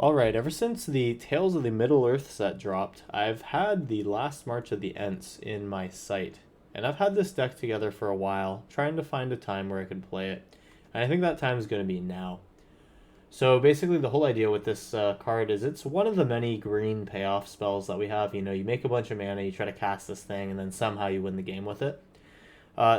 Alright, ever since the Tales of the Middle-earth set dropped, I've had the Last March of the Ents in my sight. And I've had this deck together for a while, trying to find a time where I could play it. And I think that time is going to be now. So basically the whole idea with this card is it's one of the many green payoff spells that we have. You know, you make a bunch of mana, you try to cast this thing, and then somehow you win the game with it.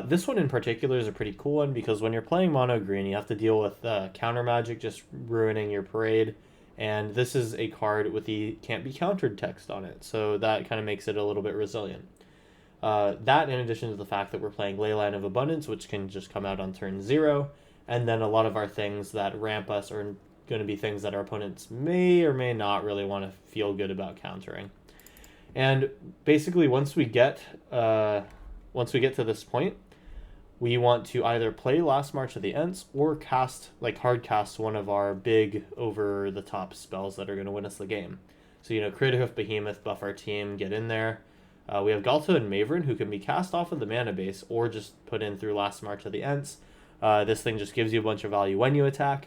This one in particular is a pretty cool one because when you're playing mono green, you have to deal with counter magic just ruining your parade. And this is a card with the can't be countered text on it, so that kind of makes it a little bit resilient. That in addition to the fact that we're playing Leyline of Abundance, which can just come out on turn 0, and then a lot of our things that ramp us are going to be things that our opponents may or may not really want to feel good about countering. And basically once we get to this point, we want to either play Last March of the Ents or hard cast one of our big over-the-top spells that are going to win us the game. So, Craterhoof Behemoth, buff our team, get in there. We have Galta and Maverin, who can be cast off of the mana base or just put in through Last March of the Ents. This thing just gives you a bunch of value when you attack.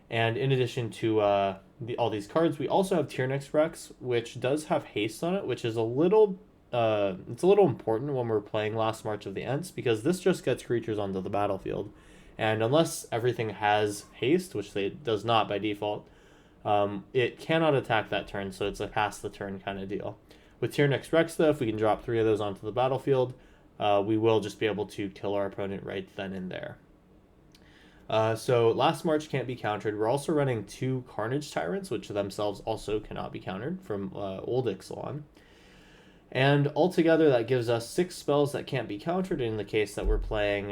And in addition to all these cards, we also have Tyrannix Rex, which does have haste on it, which is a little important when we're playing Last March of the Ents, because this just gets creatures onto the battlefield. And unless everything has haste, which it does not by default, it cannot attack that turn, so it's a pass the turn kind of deal. With Tyrannix Rex, though, if we can drop 3 of those onto the battlefield, we will just be able to kill our opponent right then and there. So Last March can't be countered. We're also running 2 Carnage Tyrants, which themselves also cannot be countered from Old Ixalan. And altogether, that gives us 6 spells that can't be countered in the case that we're playing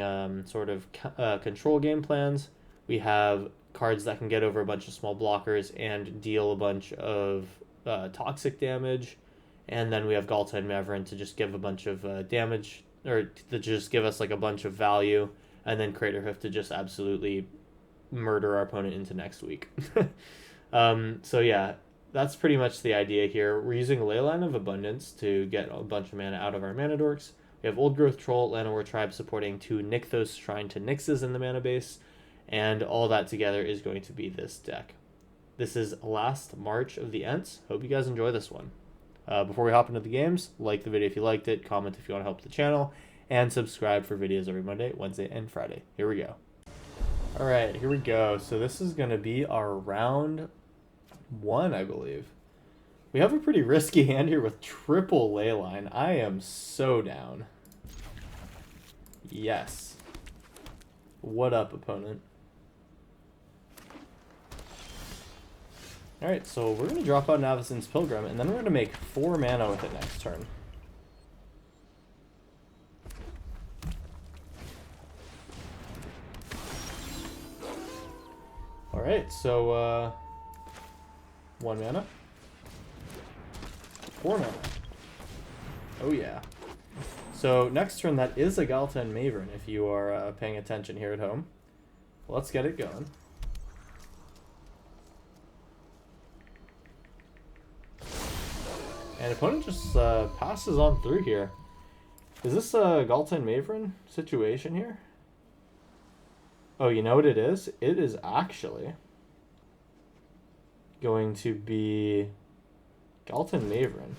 control game plans. We have cards that can get over a bunch of small blockers and deal a bunch of toxic damage. And then we have Galta and Maverin to just give a bunch of damage, or to just give us like a bunch of value. And then Craterhoof to just absolutely murder our opponent into next week. So yeah. That's pretty much the idea here. We're using Leyline of Abundance to get a bunch of mana out of our mana dorks. We have Old Growth Troll, Llanowar Tribe supporting 2 Nykthos Shrine to Nyxes in the mana base, and all that together is going to be this deck. This is Last March of the Ents. Hope you guys enjoy this one. Before we hop into the games, like the video if you liked it, comment if you want to help the channel, and subscribe for videos every Monday, Wednesday, and Friday. Here we go. Alright, here we go. So this is going to be our round 1, I believe. We have a pretty risky hand here with triple Leyline. I am so down. Yes. What up, opponent? Alright, so we're going to drop out Navisen's Pilgrim, and then we're going to make 4 mana with it next turn. Alright, so, 1 mana. 4 mana. Oh yeah. So next turn that is a Galta and Maverin if you are paying attention here at home. Let's get it going. And opponent just passes on through here. Is this a Galta and Maverin situation here? Oh, you know what it is? It is actually going to be Galta and Maverin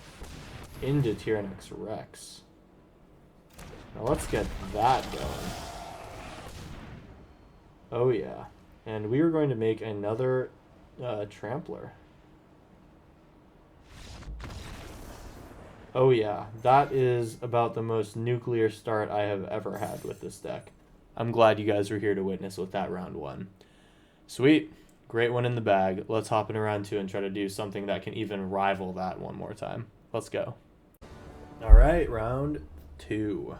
into Tyrannix Rex. Now let's get that going. Oh yeah. And we are going to make another Trampler. Oh yeah. That is about the most nuclear start I have ever had with this deck. I'm glad you guys were here to witness with that round 1. Sweet. Great one in the bag. Let's hop in round 2 and try to do something that can even rival that one more time. Let's go. Alright, round 2.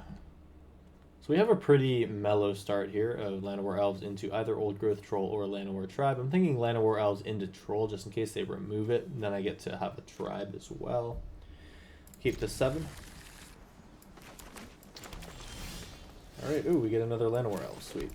So we have a pretty mellow start here of Llanowar Elves into either Old Growth Troll or Llanowar Tribe. I'm thinking Llanowar Elves into Troll just in case they remove it. And then I get to have a Tribe as well. Keep to 7. Alright, ooh, we get another Llanowar Elf. Sweet.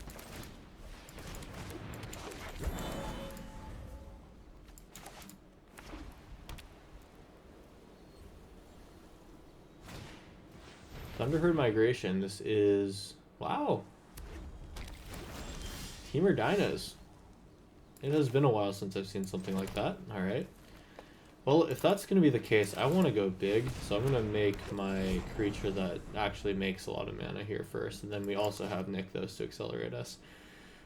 Thunderherd Migration. This is... Wow. Teamer Dinos. It has been a while since I've seen something like that. Alright. Well, if that's going to be the case, I want to go big, so I'm going to make my creature that actually makes a lot of mana here first, and then we also have Nykthos to accelerate us.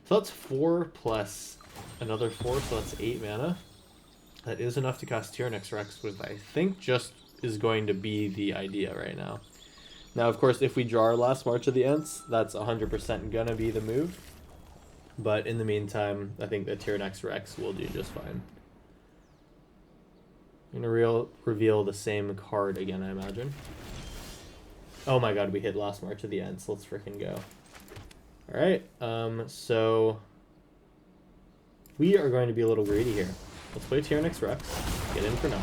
So that's 4 plus another 4, so that's 8 mana. That is enough to cast Tyrannix Rex with, I think, just is going to be the idea right now. Now, of course, if we draw our last March of the Ents, that's 100% going to be the move. But in the meantime, I think the Tyrannix Rex will do just fine. I'm going to reveal the same card again, I imagine. Oh my god, we hit last March of the Ents. Let's freaking go. Alright, so we are going to be a little greedy here. Let's play Tyrannix Rex, get in for 9.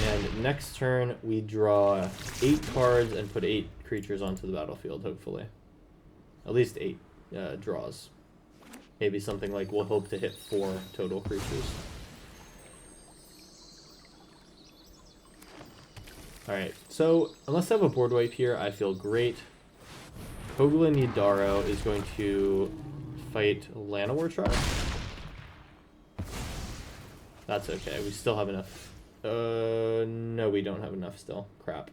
And next turn, we draw 8 cards and put 8 creatures onto the battlefield, hopefully. At least 8 draws. Maybe something like we'll hope to hit 4 total creatures. Alright, so unless I have a board wipe here, I feel great. Kogla Nidaro is going to fight Llanowar Tribe. That's okay, we still have enough. No, we don't have enough still. Crap.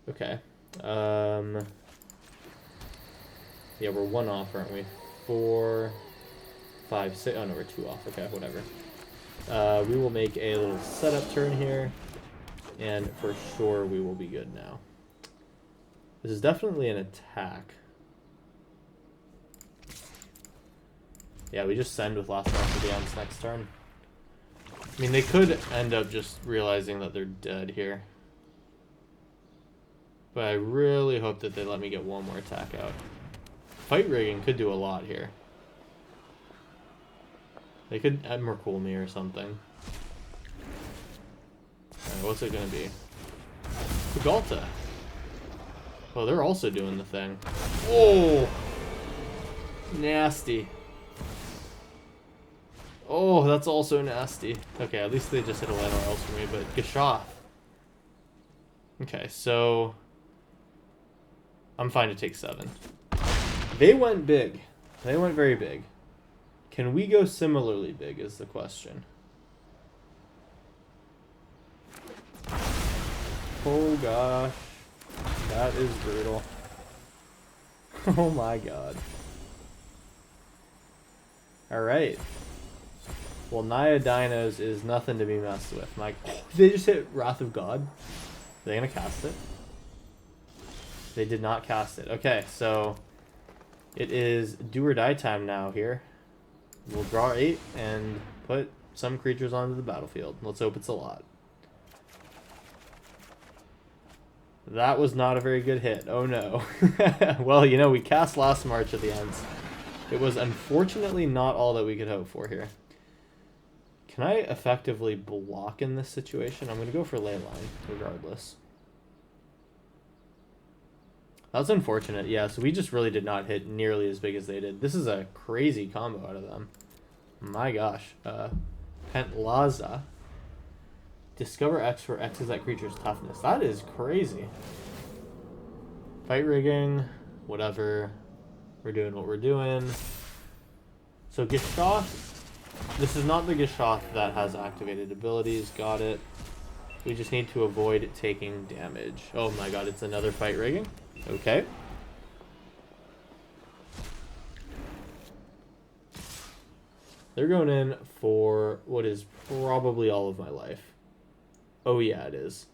Okay. Yeah, we're 1 off, aren't we? 4, 5, 6. Oh no, we're 2 off. Okay, whatever. We will make a little setup turn here, and for sure we will be good now. This is definitely an attack. Yeah, we just send with last March of the Ents next turn. I mean, they could end up just realizing that they're dead here. But I really hope that they let me get 1 more attack out. Fight rigging could do a lot here. They could Emrakul me or something. Alright, what's it gonna be? Kugalta. Oh, they're also doing the thing. Oh! Nasty. Oh, that's also nasty. Okay, at least they just hit a Llanowar else for me, but Gishoth. Okay, so I'm fine to take 7. They went big. They went very big. Can we go similarly big is the question. Oh gosh. That is brutal. Oh my god. Alright. Well, Naya Dinos is nothing to be messed with. Like, they just hit Wrath of God. Are they gonna cast it? They did not cast it. Okay, so it is do or die time now here. We'll draw 8 and put some creatures onto the battlefield. Let's hope it's a lot. That was not a very good hit. Oh no. Well, you know, we cast last March of the Ents. It was unfortunately not all that we could hope for here. Can I effectively block in this situation? I'm going to go for Leyline, regardless. That's unfortunate. Yeah, so we just really did not hit nearly as big as they did. This is a crazy combo out of them. My gosh. Pentlaza. Discover X for X is that creature's toughness. That is crazy. Fight rigging. Whatever. We're doing what we're doing. So Gishoth. This is not the Gishoth that has activated abilities. Got it. We just need to avoid taking damage. Oh my god, it's another fight rigging. Okay. They're going in for what is probably all of my life. Oh yeah, it is.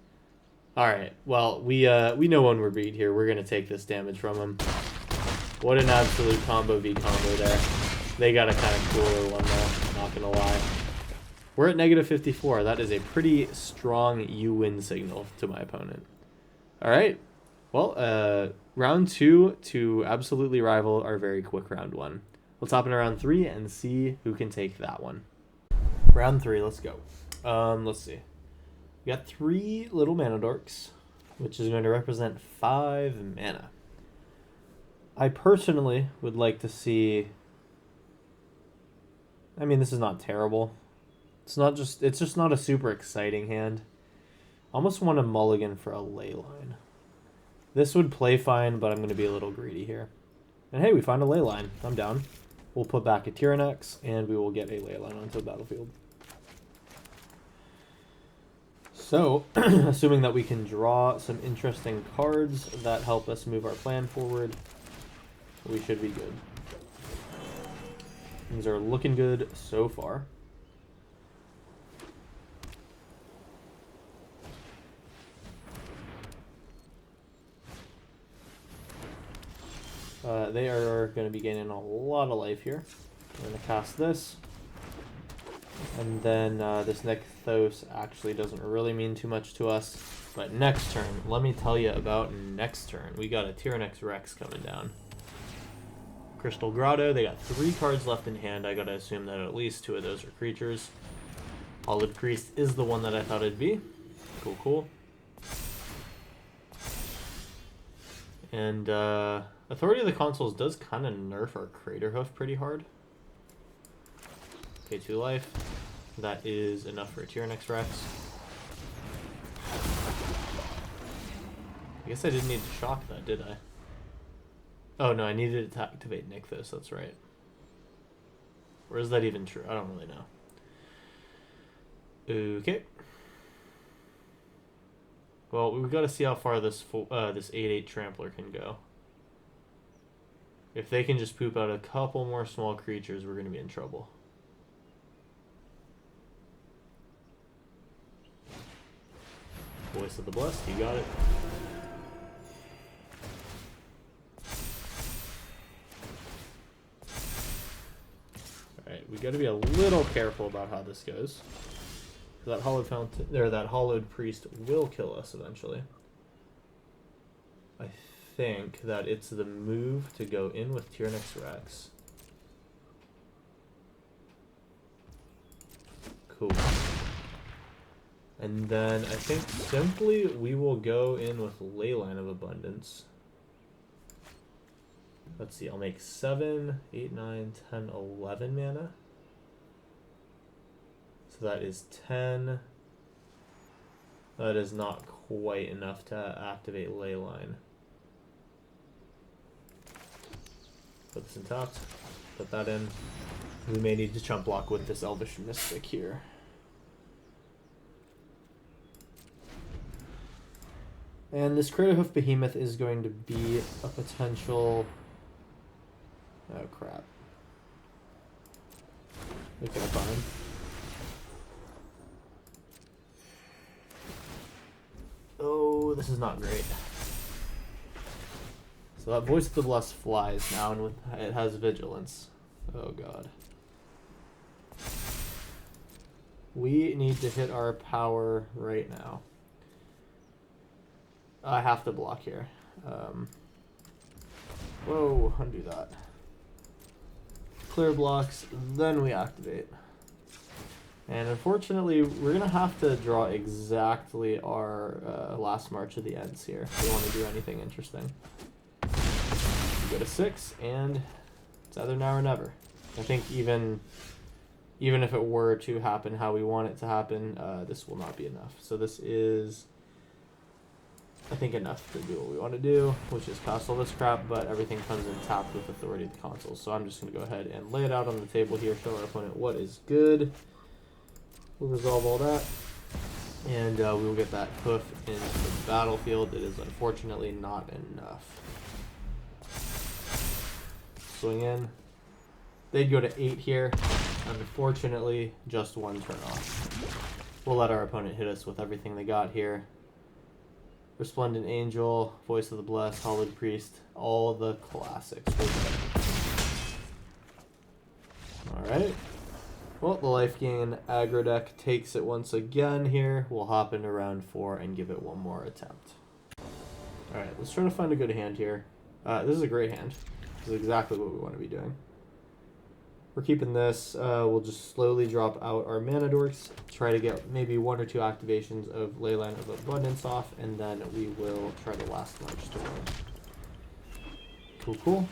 Alright, well, we know when we're beat here. We're going to take this damage from them. What an absolute combo v combo there. They got a kind of cooler one though, not going to lie. We're at negative 54. That is a pretty strong you win signal to my opponent. Alright. Well, round 2 to absolutely rival our very quick round 1. Let's hop into round 3 and see who can take that one. Round 3, let's go. Let's see. We got 3 little mana dorks, which is going to represent 5 mana. I personally would like to see... I mean, this is not terrible. It's just not a super exciting hand. Almost want a mulligan for a Leyline. This would play fine, but I'm going to be a little greedy here. And hey, we found a Leyline. I'm down. We'll put back a Tyrannex, and we will get a Leyline onto the battlefield. So, assuming that we can draw some interesting cards that help us move our plan forward, we should be good. Things are looking good so far. They are going to be gaining a lot of life here. I'm going to cast this. And then this Nykthos actually doesn't really mean too much to us. But next turn, let me tell you about next turn. We got a Tyrannex Rex coming down. Crystal Grotto, they got 3 cards left in hand. I gotta assume that at least 2 of those are creatures. Hollowed Priest is the one that I thought it'd be. Cool, cool. And Authority of the Consuls does kind of nerf our Craterhoof pretty hard. Pay 2 life. That is enough for a Tyrannex Rex. I guess I didn't need to shock that, did I? Oh no, I needed to activate Nykthos, that's right. Or is that even true? I don't really know. Okay. Well, we've got to see how far this 8/8 Trampler can go. If they can just poop out a couple more small creatures, we're going to be in trouble. Voice of the Blessed, you got it. Alright, we got to be a little careful about how this goes. That Hollowed Fountain, or that Hollowed Priest will kill us eventually. I think that it's the move to go in with Tyrannex Rex. Cool. And then I think simply we will go in with Leyline of Abundance. Let's see, I'll make 7, 8, 9, 10, 11 mana. So that is 10. That is not quite enough to activate Leyline. Put this in tapped. Put that in. We may need to chump block with this Elvish Mystic here. And this Craterhoof Behemoth is going to be a potential... Oh crap. Okay, fine. Oh, this is not great. So that Voice of the Blessed flies now, and it has Vigilance. Oh god. We need to hit our power right now. I have to block here. Whoa, undo that. Clear blocks, then we activate. And unfortunately, we're going to have to draw exactly our last March of the Ents here if we want to do anything interesting. We go to 6, and it's either now or never. I think even if it were to happen how we want it to happen, this will not be enough. So this is, I think, enough to do what we want to do, which is cast all this crap, but everything comes in tapped with Authority of the Consuls. So I'm just going to go ahead and lay it out on the table here, show our opponent what is good. We'll resolve all that, and we will get that hoof into the battlefield. It is unfortunately not enough. Swing in. They'd go to 8 here. Unfortunately, just 1 turn off. We'll let our opponent hit us with everything they got here. Resplendent Angel, Voice of the Blessed, Hollowed Priest, all the classics. Alright. Well, the life gain aggro deck takes it once again here. We'll hop into round 4 and give it one more attempt. Alright, let's try to find a good hand here. This is a great hand. This is exactly what we want to be doing. We're keeping this. We'll just slowly drop out our mana dorks, try to get maybe 1 or 2 activations of Leyline of Abundance off, and then we will try the last March to win. Cool, cool.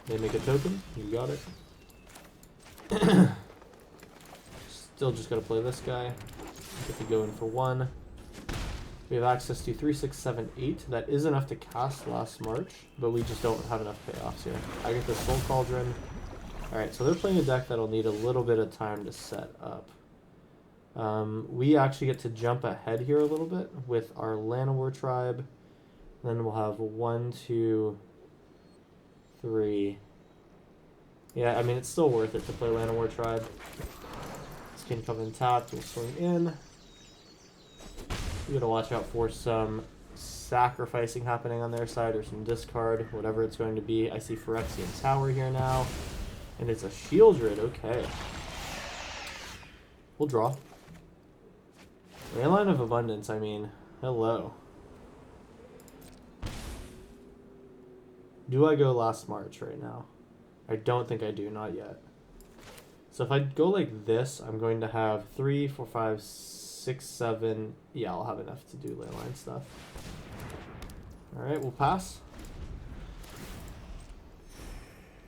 They make a token. You got it. Still just gotta play this guy. Get to go in for 1. We have access to 3, 6, 7, 8. That is enough to cast last March, but we just don't have enough payoffs here. I get the Soul Cauldron. Alright, so they're playing a deck that'll need a little bit of time to set up. We actually get to jump ahead here a little bit with our Llanowar tribe. Then we'll have 1, 2, 3. Yeah, I mean, it's still worth it to play Llanowar tribe. This can come in tapped, we'll swing in. You gotta watch out for some sacrificing happening on their side or some discard, whatever it's going to be. I see Phyrexian Tower here now. And it's a Shieldred, okay. We'll draw. Leyline of Abundance, I mean, hello. Do I go Last March right now? I don't think I do, not yet. So if I go like this, I'm going to have 3, 4, 5, 6, 7. Yeah, I'll have enough to do Leyline stuff. Alright, we'll pass.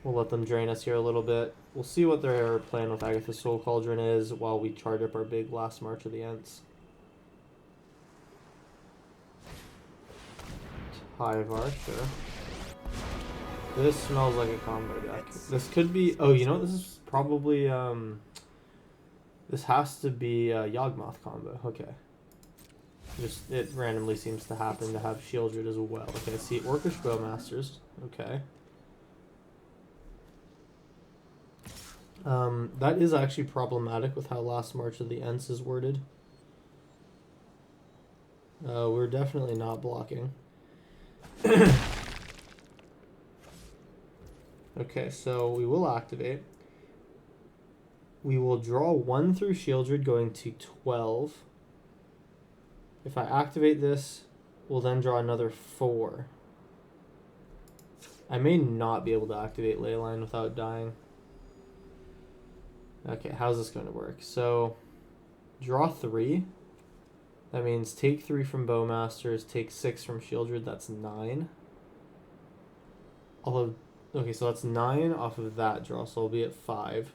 We'll let them drain us here a little bit. We'll see what their plan with Agatha's Soul Cauldron is while we charge up our big Last March of the Ents. Tyvar, sure. This smells like a combo deck. This could be... Oh, you know what? This is probably... This has to be a Yawgmoth combo. Okay. Just, it randomly seems to happen to have Shieldred as well. Okay, see, Orcish Bowmasters. Okay. That is actually problematic with how Last March of the Ents is worded. We're definitely not blocking. Okay, so we will activate. We will draw 1 through Shieldred going to 12. If I activate this, we'll then draw another 4. I may not be able to activate Leyline without dying. Okay, how's this going to work? So, draw 3. That means take 3 from Bowmasters, take 6 from Shieldred, that's 9. Okay, so that's 9 off of that draw, so I'll be at 5.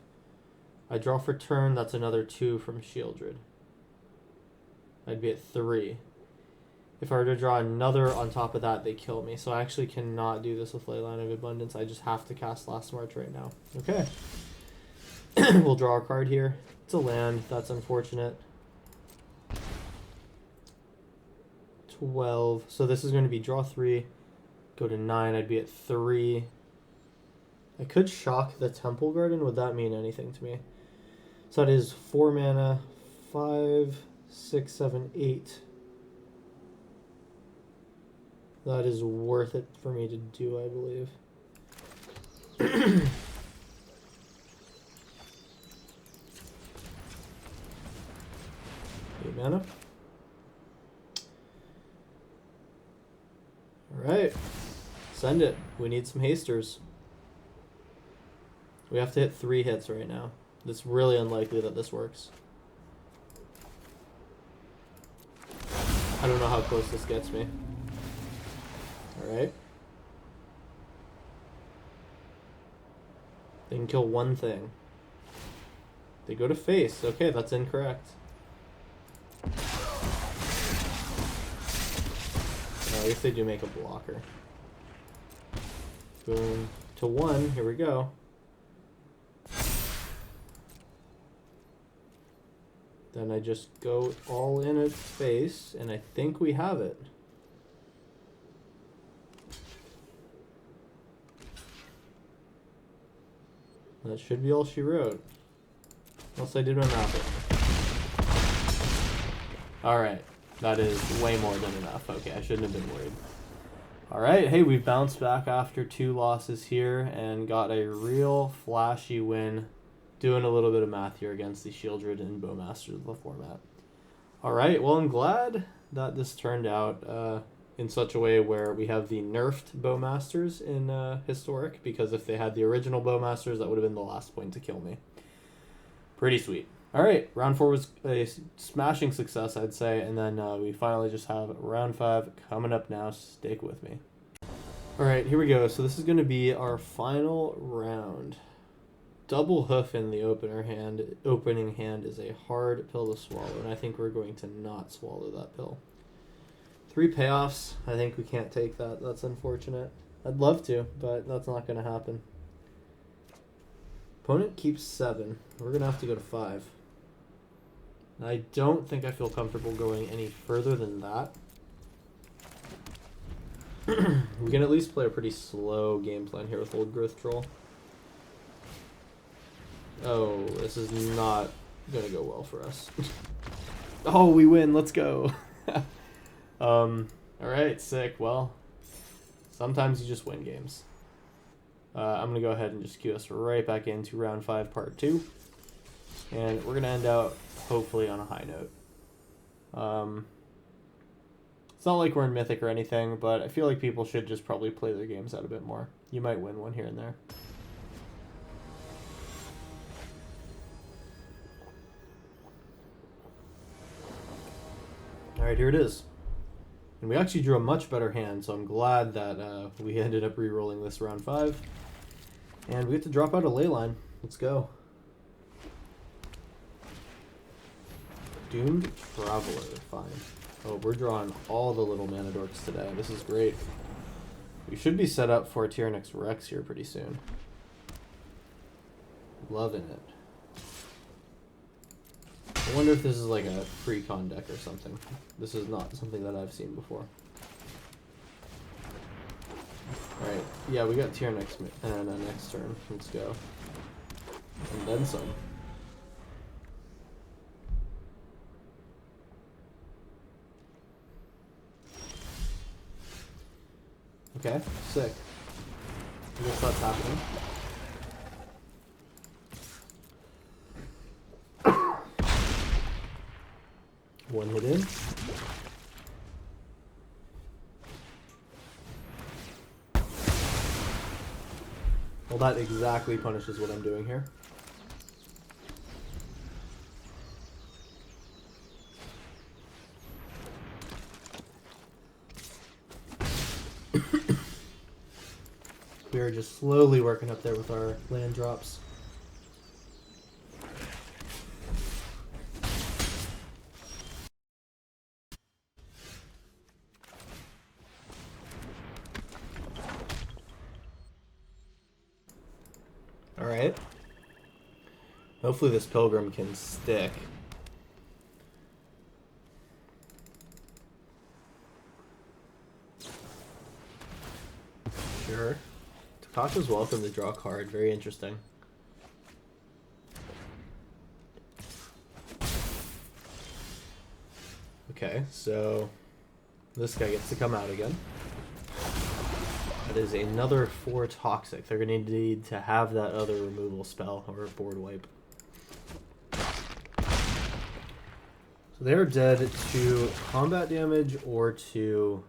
I draw for turn, that's another 2 from Shieldred. I'd be at 3. If I were to draw another on top of that, they kill me. So I actually cannot do this with Leyline of Abundance. I just have to cast Last March right now. Okay. We'll draw a card here. It's a land. That's unfortunate. 12. So this is going to be draw 3. Go to 9. I'd be at 3. I could shock the Temple Garden. Would that mean anything to me? So that is 4 mana. 5, 6, 7, 8. That is worth it for me to do, I believe. 8 mana. Alright. Send it. We need some hasters. We have to hit 3 hits right now. It's really unlikely that this works. I don't know how close this gets me. Alright. They can kill 1 thing. They go to face. Okay, that's incorrect. I guess they do make a blocker. Boom. To 1. Here we go. Then I just go all in its face, and I think we have it. That should be all she wrote. Unless I did my math wrong. Alright. That is way more than enough. Okay, I shouldn't have been worried. Alright, hey, we've bounced back after 2 losses here and got a real flashy win. Doing a little bit of math here against the Shieldred and Bowmasters of the format. Alright, well, I'm glad that this turned out in such a way where we have the nerfed Bowmasters in Historic, because if they had the original Bowmasters, that would have been the last point to kill me. Pretty sweet. Alright, round 4 was a smashing success, I'd say, and then we finally just have round 5 coming up now. Stick with me. Alright, here we go. So this is going to be our final round. Double Hoof in the opening hand is a hard pill to swallow, and I think we're going to not swallow that pill. 3 payoffs. I think we can't take that. That's unfortunate. I'd love to, but that's not going to happen. Opponent keeps 7. We're going to have to go to 5. I don't think I feel comfortable going any further than that. We can at least play a pretty slow game plan here with Old Growth Troll. Oh, this is not going to go well for us. Oh, we win. Let's go. Alright, sick. Well, sometimes you just win games. I'm going to go ahead and just cue us right back into round 5, part 2. And we're going to end out, hopefully, on a high note. It's not like we're in Mythic or anything, but I feel like people should just probably play their games out a bit more. You might win one here and there. Alright, here it is. And we actually drew a much better hand, so I'm glad that we ended up re-rolling this round 5. And we get to drop out a Leyline. Let's go. Doomed Traveler, fine. Oh, we're drawing all the little mana dorks today. This is great. We should be set up for a Tyrannix Rex here pretty soon. Loving it. I wonder if this is like a pre-con deck or something. This is not something that I've seen before. Alright, yeah, we got Tyrannix next turn. Let's go. And then some. Okay, sick. I guess that's happening. One hit in. Well, that exactly punishes what I'm doing here. We are just slowly working up there with our land drops. Alright. Hopefully this Pilgrim can stick. Sure. Takasha's welcome to draw a card. Very interesting. Okay, so this guy gets to come out again. That is another 4 toxic. They're going to need to have that other removal spell or board wipe. So they're dead to combat damage or to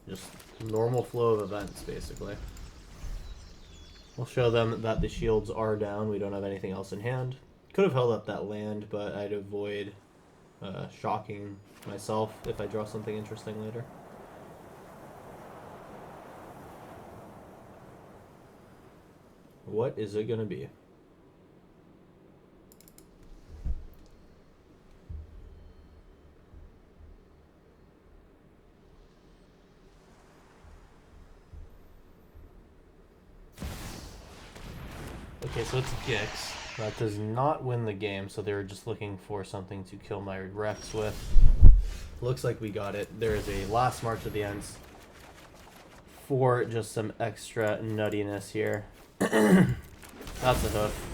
just normal flow of events, basically. We'll show them that the shields are down. We don't have anything else in hand. Could have held up that land, but I'd avoid shocking myself if I draw something interesting later. What is it going to be? Okay, so it's Gix. That does not win the game, so they were just looking for something to kill my Rex with. Looks like we got it. There is a last March of the Ents for just some extra nuttiness here. That's a hoof.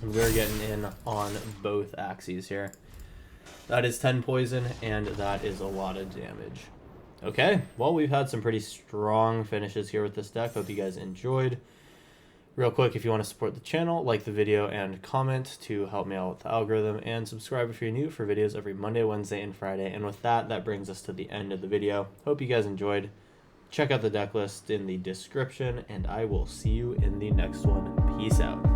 We're getting in on both axes here. That is 10 poison, and that is a lot of damage. Okay, well, we've had some pretty strong finishes here with this deck. Hope you guys enjoyed. Real quick, if you want to support the channel, like the video and comment to help me out with the algorithm, and subscribe if you're new for videos every Monday, Wednesday, and Friday. And with that, that brings us to the end of the video. Hope you guys enjoyed. Check out the deck list in the description, and I will see you in the next one. Peace out.